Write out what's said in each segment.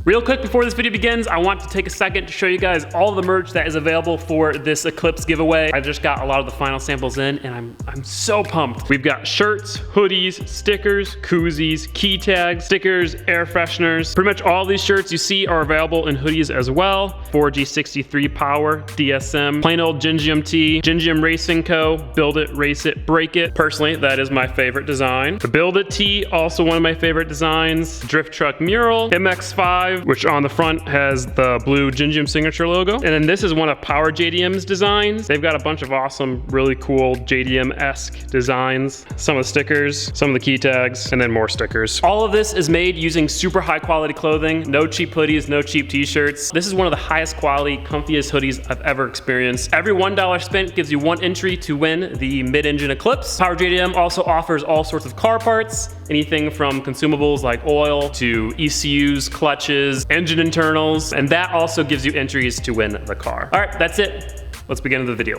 Real quick before this video begins, I want to take a second to show you guys all the merch that is available for this Eclipse giveaway. I've just got a lot of the final samples in and I'm so pumped. We've got shirts, hoodies, stickers, koozies, key tags, stickers, air fresheners. Pretty much all these shirts you see are available in hoodies as well. 4G63 Power, DSM, plain old Gingium tee, Gingium Racing Co., Build It, Race It, Break It. Personally, that is my favorite design. The Build It tee, also one of my favorite designs. Drift Truck Mural, MX5, which on the front has the blue Gingium signature logo. And then this is one of Power JDM's designs. They've got a bunch of awesome, really cool JDM-esque designs. Some of the stickers, some of the key tags, and then more stickers. All of this is made using super high quality clothing. No cheap hoodies, no cheap t-shirts. This is one of the highest quality, comfiest hoodies I've ever experienced. Every $1 spent gives you one entry to win the mid-engine Eclipse. Power JDM also offers all sorts of car parts, anything from consumables like oil to ECUs, clutches, engine internals, and that also gives you entries to win the car. All right, that's it. Let's begin the video.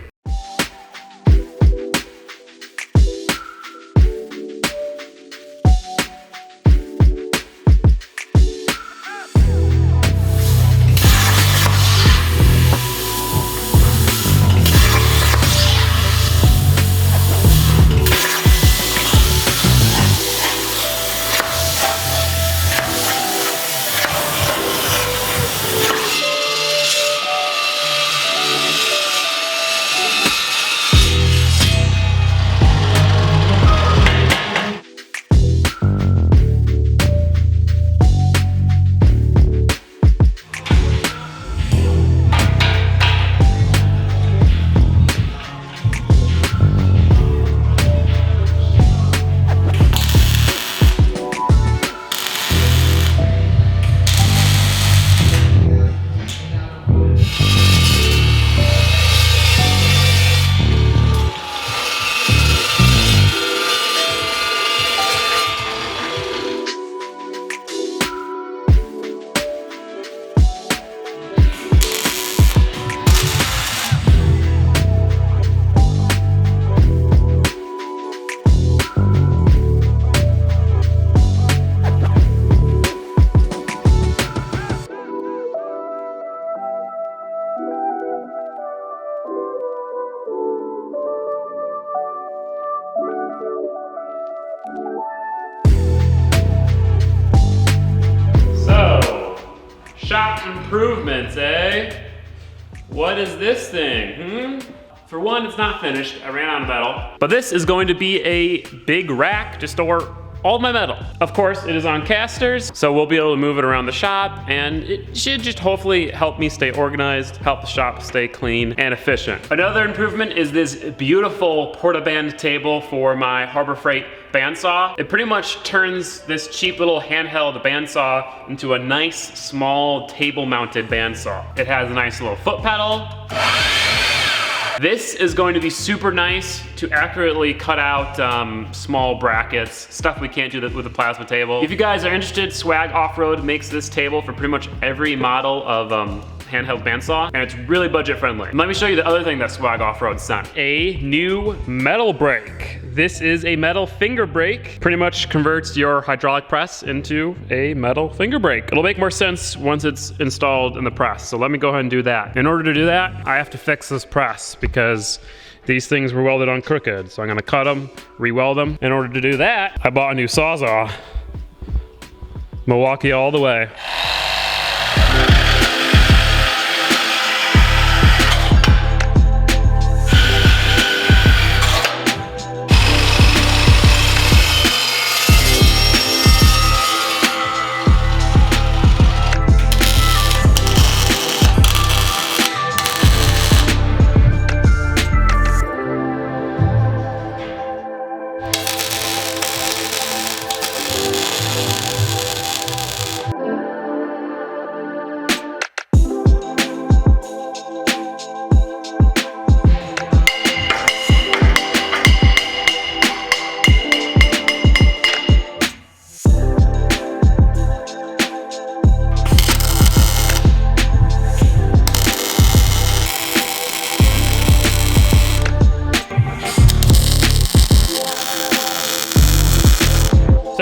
Shop improvements, eh? What is this thing, For one, it's not finished. I ran out of metal. But this is going to be a big rack to store all my metal. Of course, it is on casters, so we'll be able to move it around the shop, and it should just hopefully help me stay organized, help the shop stay clean and efficient. Another improvement is this beautiful portaband table for my Harbor Freight bandsaw. It pretty much turns this cheap little handheld bandsaw into a nice, small, table-mounted bandsaw. It has a nice little foot pedal. This is going to be super nice to accurately cut out small brackets, stuff we can't do with the plasma table. If you guys are interested, Swag Off-Road makes this table for pretty much every model of handheld bandsaw, and it's really budget friendly. And let me show you the other thing that Swag Off-Road sent. A new metal brake. This is a metal finger brake. Pretty much converts your hydraulic press into a metal finger brake. It'll make more sense once it's installed in the press, so let me go ahead and do that. In order to do that, I have to fix this press because these things were welded on crooked. So I'm gonna cut them, re-weld them. In order to do that, I bought a new Sawzall. Milwaukee all the way.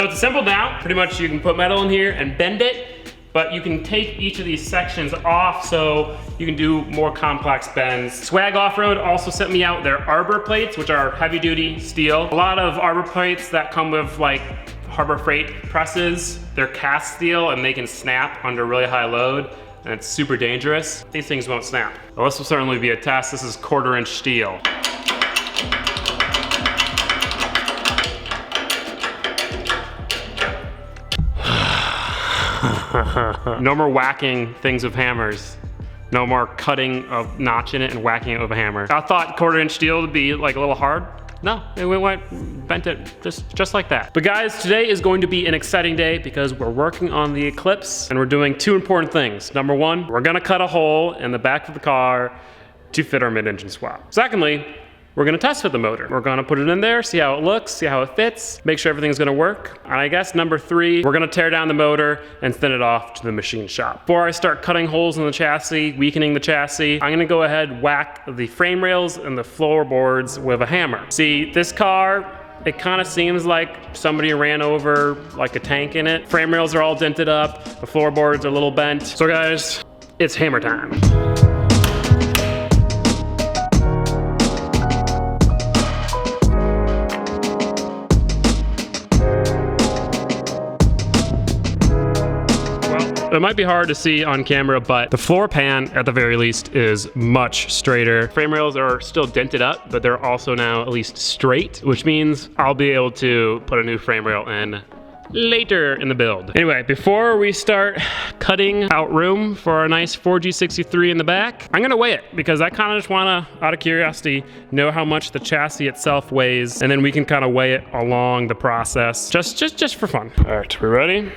So it's assembled now. Pretty much you can put metal in here and bend it, but you can take each of these sections off so you can do more complex bends. Swag Off-Road also sent me out their arbor plates, which are heavy duty steel. A lot of arbor plates that come with like Harbor Freight presses, they're cast steel and they can snap under really high load, and it's super dangerous. These things won't snap. Well, this will certainly be a test. This is 1/4 inch steel. No more whacking things with hammers. No more cutting a notch in it and whacking it with a hammer. I thought 1/4 inch steel would be like a little hard. No, it bent it just like that. But guys, today is going to be an exciting day because we're working on the Eclipse and we're doing 2 important things. Number 1, we're gonna cut a hole in the back of the car to fit our mid-engine swap. Secondly, we're gonna test fit the motor. We're gonna put it in there, see how it looks, see how it fits, make sure everything's gonna work. And I guess number 3, we're gonna tear down the motor and send it off to the machine shop. Before I start cutting holes in the chassis, weakening the chassis, I'm gonna go ahead, whack the frame rails and the floorboards with a hammer. See, this car, it kind of seems like somebody ran over like a tank in it. Frame rails are all dented up, the floorboards are a little bent. So guys, it's hammer time. It might be hard to see on camera, but the floor pan, at the very least, is much straighter. Frame rails are still dented up, but they're also now at least straight, which means I'll be able to put a new frame rail in later in the build. Anyway, before we start cutting out room for a nice 4G63 in the back, I'm gonna weigh it because I kind of just wanna, out of curiosity, know how much the chassis itself weighs, and then we can kind of weigh it along the process, just for fun. All right, we ready?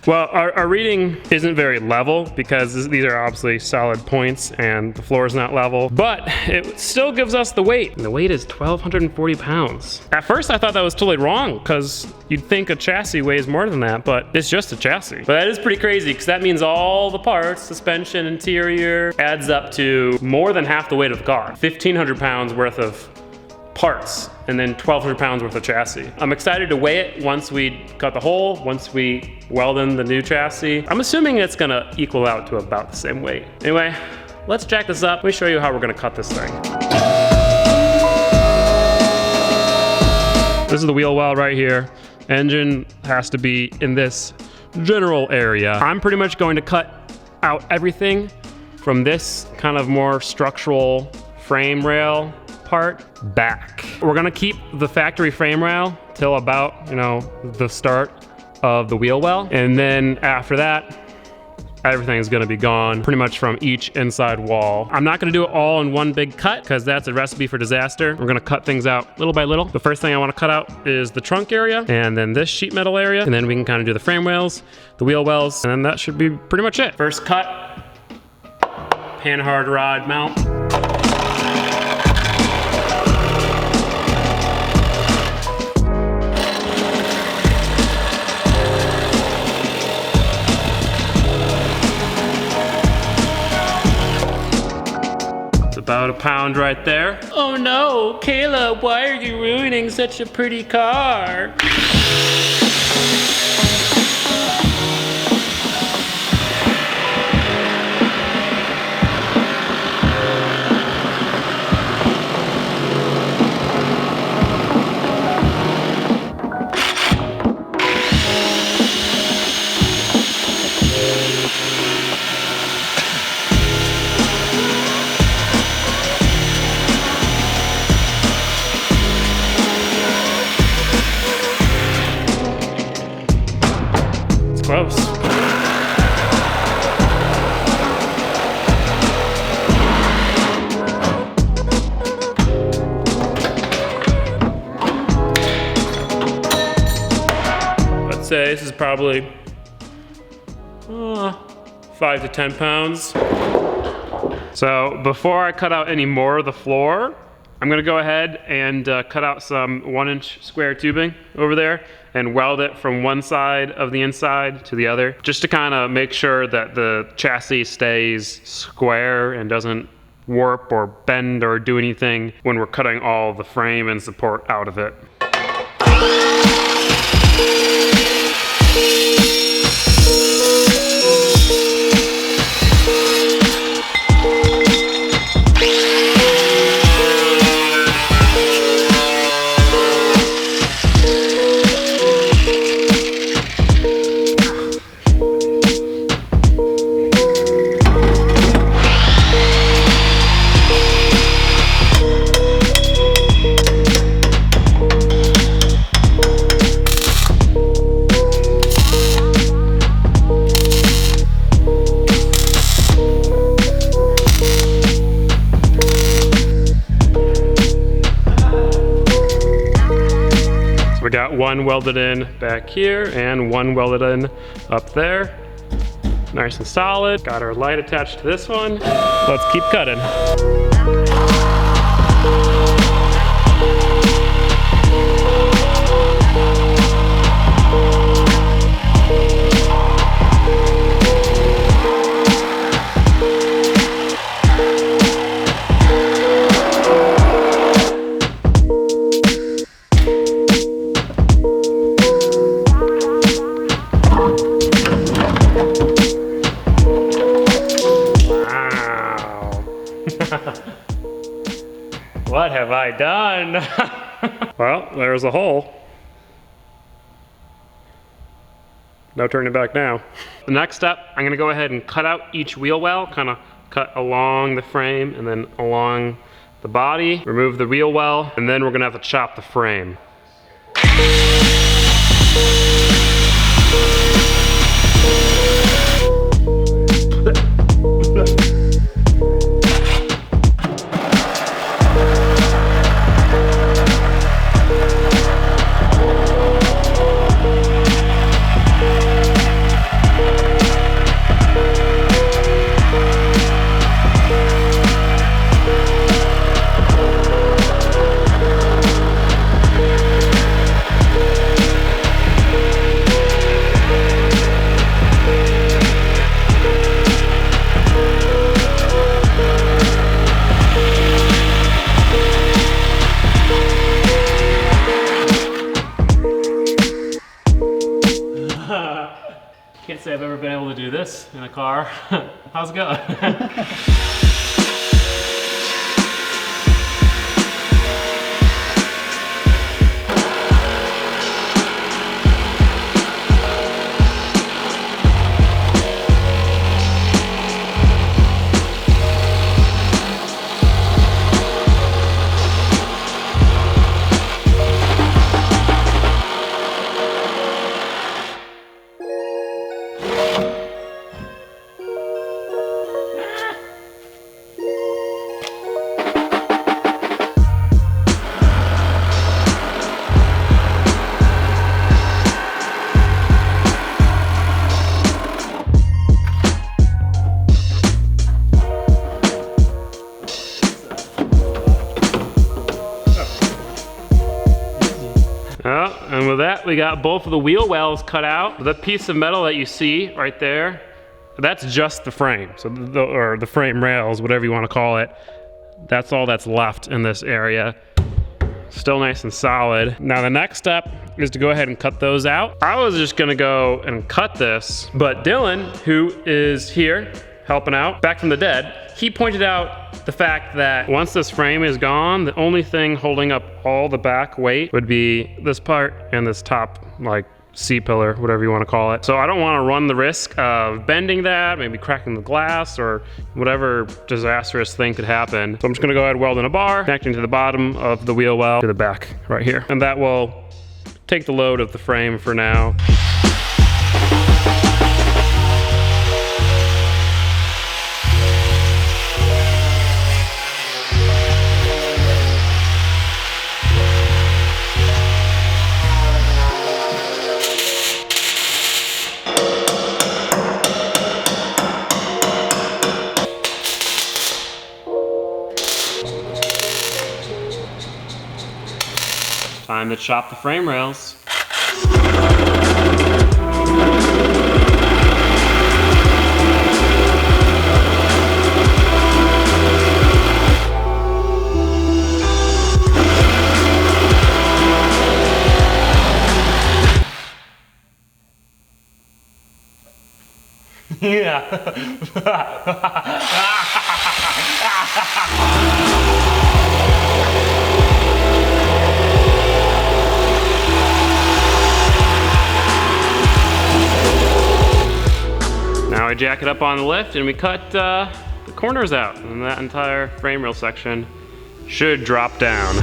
Well, our reading isn't very level because these are obviously solid points and the floor is not level, but it still gives us the weight. And the weight is 1,240 pounds. At first I thought that was totally wrong because you'd think a chassis weighs more than that, but it's just a chassis. But that is pretty crazy because that means all the parts, suspension, interior, adds up to more than half the weight of the car. 1,500 pounds worth of parts and then 1,200 pounds worth of chassis. I'm excited to weigh it once we cut the hole, once we weld in the new chassis. I'm assuming it's gonna equal out to about the same weight. Anyway, let's jack this up. Let me show you how we're gonna cut this thing. This is the wheel well right here. Engine has to be in this general area. I'm pretty much going to cut out everything from this kind of more structural frame rail part back. We're gonna keep the factory frame rail till about, the start of the wheel well. And then after that, everything's gonna be gone pretty much from each inside wall. I'm not gonna do it all in one big cut because that's a recipe for disaster. We're gonna cut things out little by little. The first thing I wanna cut out is the trunk area and then this sheet metal area. And then we can kind of do the frame rails, the wheel wells, and then that should be pretty much it. First cut, panhard rod mount. About a pound right there. Oh no, Caleb, why are you ruining such a pretty car? Close. Let's say this is probably 5 to 10 pounds. So before I cut out any more of the floor, I'm gonna go ahead and cut out some 1-inch square tubing over there and weld it from one side of the inside to the other, just to kind of make sure that the chassis stays square and doesn't warp or bend or do anything when we're cutting all the frame and support out of it. one welded in back here and one welded in up there. Nice and solid. Got our light attached to this one. Let's keep cutting. What have I done? Well, there's a hole. No turning back now. The next step, I'm gonna go ahead and cut out each wheel well, kind of cut along the frame and then along the body, remove the wheel well, and then we're gonna have to chop the frame. Can't say I've ever been able to do this in a car. How's it going? And with that, we got both of the wheel wells cut out. The piece of metal that you see right there, that's just the frame. So or the frame rails, whatever you want to call it. That's all that's left in this area. Still nice and solid. Now the next step is to go ahead and cut those out. I was just gonna go and cut this, but Dylan, who is here helping out, back from the dead, he pointed out the fact that once this frame is gone, the only thing holding up all the back weight would be this part and this top, like, C-pillar, whatever you want to call it. So I don't want to run the risk of bending that, maybe cracking the glass, or whatever disastrous thing could happen. So I'm just gonna go ahead and weld in a bar, connecting to the bottom of the wheel well to the back right here. And that will take the load of the frame for now. Time to chop the frame rails. Yeah. Now we jack it up on the lift and we cut the corners out, and that entire frame rail section should drop down.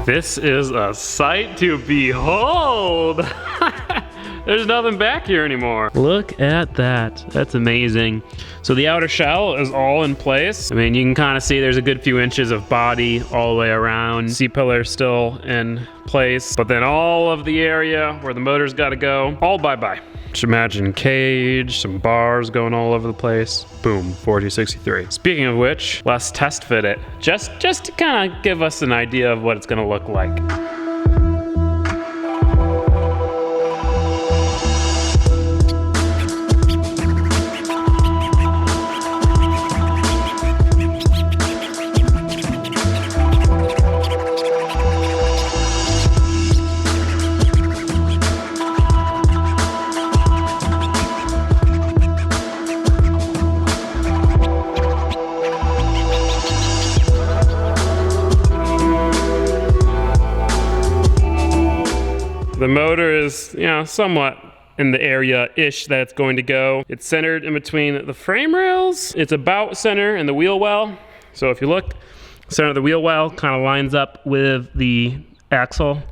This is a sight to behold. There's nothing back here anymore. Look at that. That's amazing. So the outer shell is all in place. I mean, you can kind of see there's a good few inches of body all the way around. C-pillar still in place, but then all of the area where the motor's got to go, all bye-bye. Just imagine cage, some bars going all over the place. Boom, 4263. Speaking of which, let's test fit it. Just to kind of give us an idea of what it's gonna look like. The motor is, you know, somewhat in the area-ish that it's going to go. It's centered in between the frame rails. It's about center in the wheel well. So if you look, center of the wheel well kind of lines up with the axle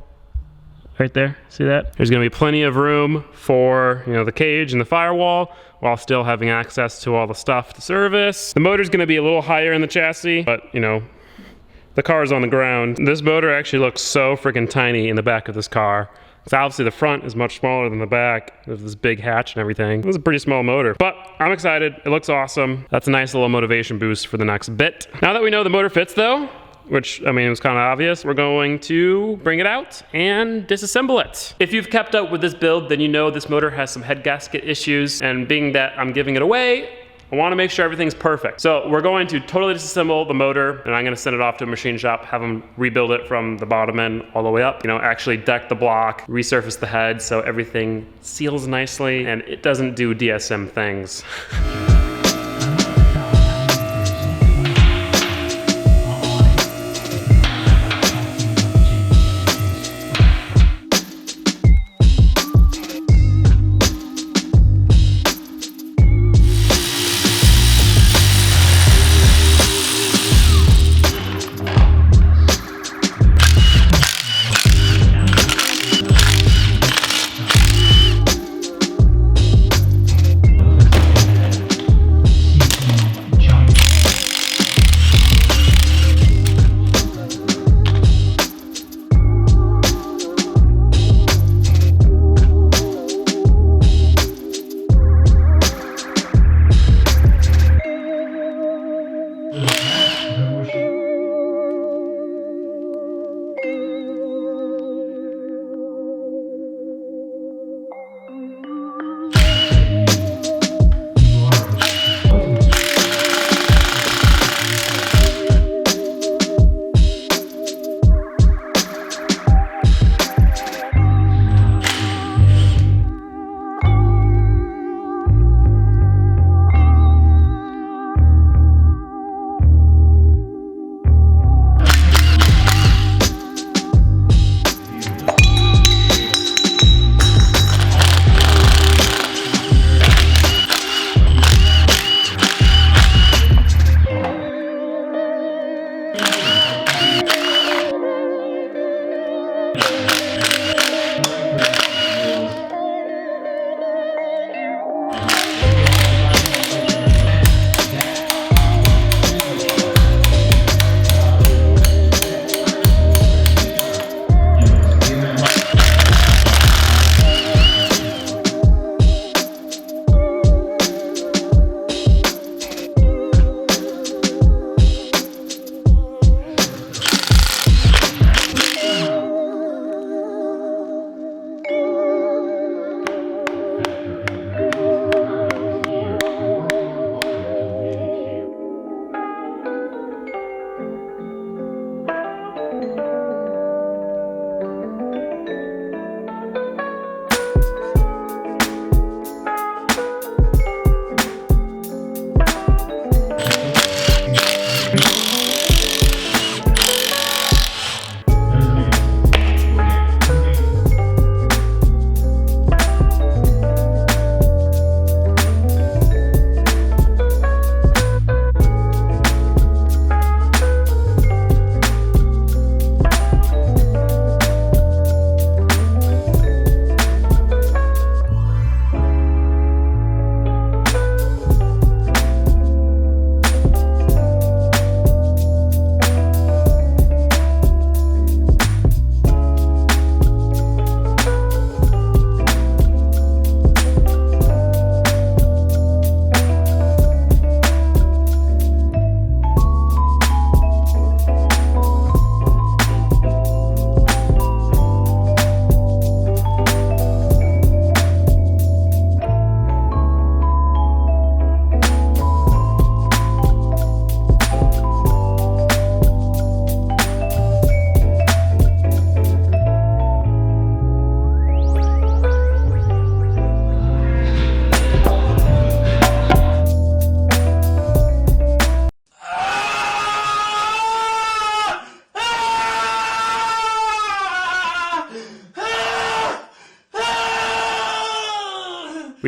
right there. See that? There's gonna be plenty of room for, you know, the cage and the firewall while still having access to all the stuff to service. The motor's gonna be a little higher in the chassis, but, you know, the car's on the ground. This motor actually looks so freaking tiny in the back of this car. So obviously the front is much smaller than the back. There's this big hatch and everything. It was a pretty small motor, but I'm excited. It looks awesome. That's a nice little motivation boost for the next bit. Now that we know the motor fits though, which, I mean, it was kind of obvious, we're going to bring it out and disassemble it. If you've kept up with this build, then you know this motor has some head gasket issues, and being that I'm giving it away, I want to make sure everything's perfect. So we're going to totally disassemble the motor, and I'm going to send it off to a machine shop, have them rebuild it from the bottom end all the way up. You know, actually deck the block, resurface the head so everything seals nicely and it doesn't do DSM things.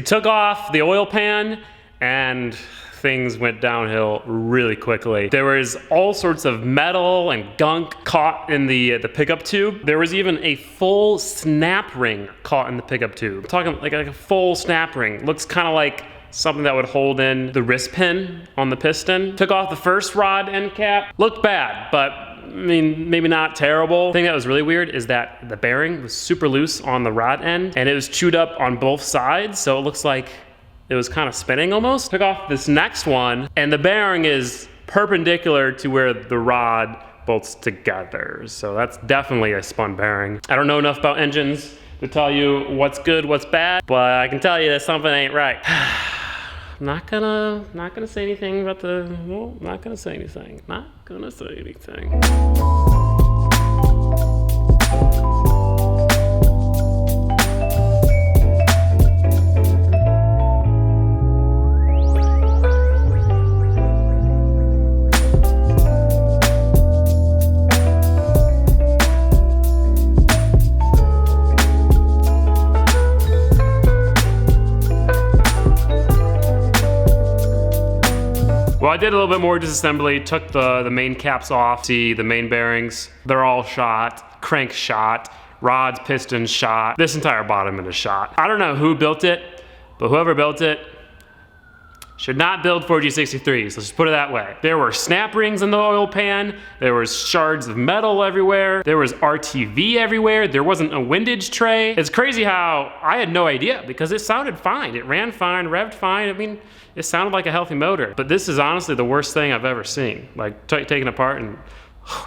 We took off the oil pan and things went downhill really quickly. There was all sorts of metal and gunk caught in the pickup tube. There was even a full snap ring caught in the pickup tube. I'm talking like a full snap ring. Looks kind of like something that would hold in the wrist pin on the piston. Took off the first rod end cap. Looked bad, but I mean, maybe not terrible. The thing that was really weird is that the bearing was super loose on the rod end and it was chewed up on both sides, so it looks like it was kind of spinning almost. Took off this next one and the bearing is perpendicular to where the rod bolts together. So that's definitely a spun bearing. I don't know enough about engines to tell you what's good, what's bad, but I can tell you that something ain't right. I'm not gonna say anything about not gonna say anything. Well, I did a little bit more disassembly, took the main caps off. See the main bearings, they're all shot, crank shot, rods, pistons shot. This entire bottom end is shot. I don't know who built it, but whoever built it should not build 4G63s, let's just put it that way. There were snap rings in the oil pan, there was shards of metal everywhere, there was RTV everywhere, there wasn't a windage tray. It's crazy how I had no idea because it sounded fine. It ran fine, revved fine. I mean, it sounded like a healthy motor. But this is honestly the worst thing I've ever seen. Like taken apart and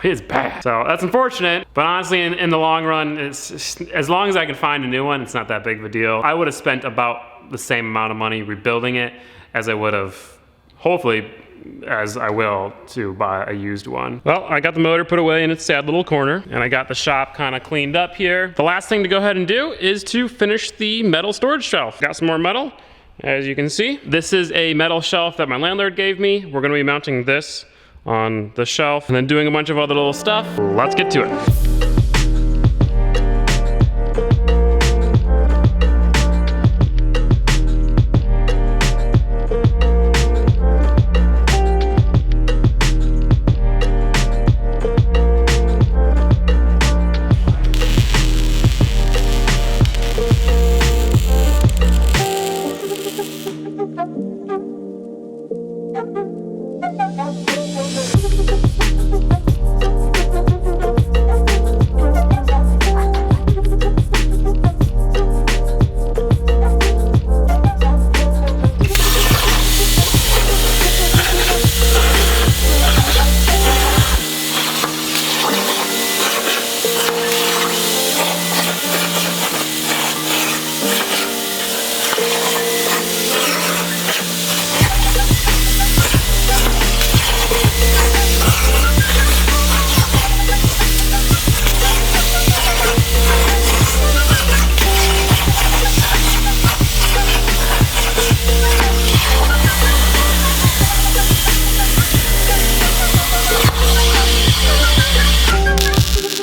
it's bad. So that's unfortunate, but honestly in the long run, it's as long as I can find a new one, it's not that big of a deal. I would have spent about the same amount of money rebuilding it as I would have, hopefully, as I will to buy a used one. Well, I got the motor put away in its sad little corner, and I got the shop kind of cleaned up here. The last thing to go ahead and do is to finish the metal storage shelf. Got some more metal, as you can see. This is a metal shelf that my landlord gave me. We're gonna be mounting this on the shelf and then doing a bunch of other little stuff. Let's get to it.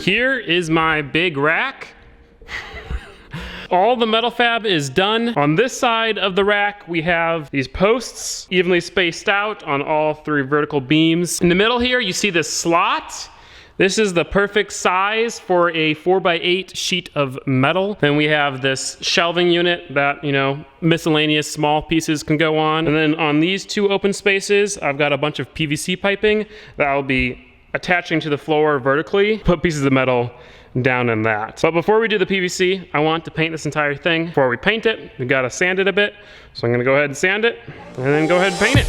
Here is my big rack. All the metal fab is done. On this side of the rack, we have these posts evenly spaced out on all 3 vertical beams. In the middle here, you see this slot. This is the perfect size for a 4x8 sheet of metal. Then we have this shelving unit that, you know, miscellaneous small pieces can go on. And then on these 2 open spaces, I've got a bunch of PVC piping that I'll be attaching to the floor vertically, put pieces of metal down in that. But before we do the PVC, I want to paint this entire thing. Before we paint it, we gotta sand it a bit. So I'm gonna go ahead and sand it, and then go ahead and paint it.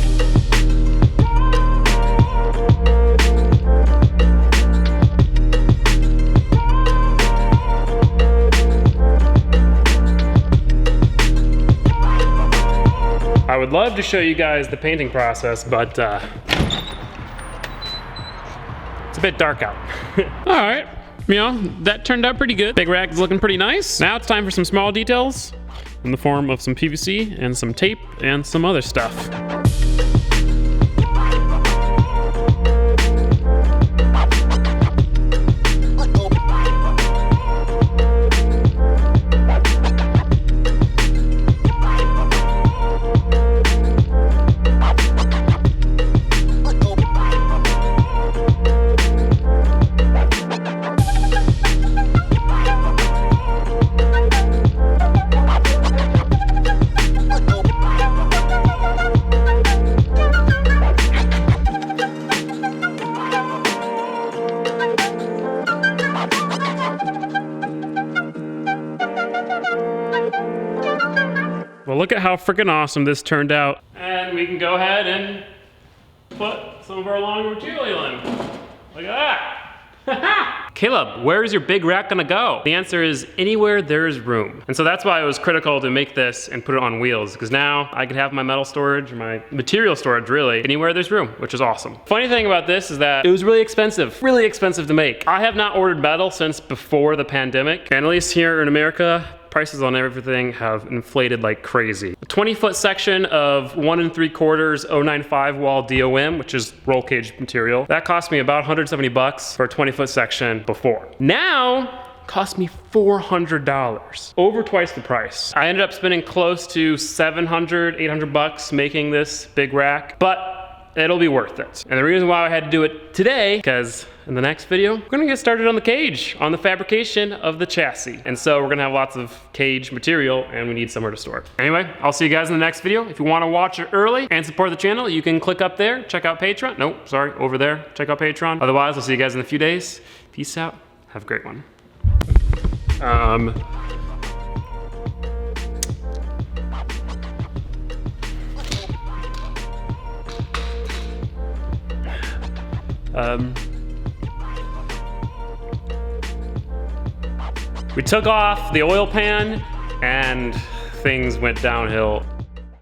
I would love to show you guys the painting process, but it's a bit dark out. All right, you know, that turned out pretty good. Big rack is looking pretty nice. Now it's time for some small details in the form of some PVC and some tape and some other stuff. look at how freaking awesome this turned out. And we can go ahead and put some of our longer material in. Look at that. Caleb, where is your big rack gonna go? The answer is anywhere there is room. And so that's why it was critical to make this and put it on wheels, because now I can have my metal storage, or my material storage really, anywhere there's room, which is awesome. Funny thing about this is that it was really expensive to make. I have not ordered metal since before the pandemic, and at least here in America, prices on everything have inflated like crazy. A 20-foot section of 1 3/4 095 wall DOM, which is roll cage material, that cost me about 170 bucks for a 20-foot section before. Now, cost me $400, over twice the price. I ended up spending close to 700, 800 bucks making this big rack, but it'll be worth it. And the reason why I had to do it today, because in the next video, we're gonna get started on the cage, on the fabrication of the chassis. And so we're gonna have lots of cage material and we need somewhere to store it. Anyway, I'll see you guys in the next video. If you wanna watch it early and support the channel, you can click up there, check out Patreon. Nope, sorry, over there, check out Patreon. Otherwise, I'll see you guys in a few days. Peace out, have a great one. We took off the oil pan and things went downhill.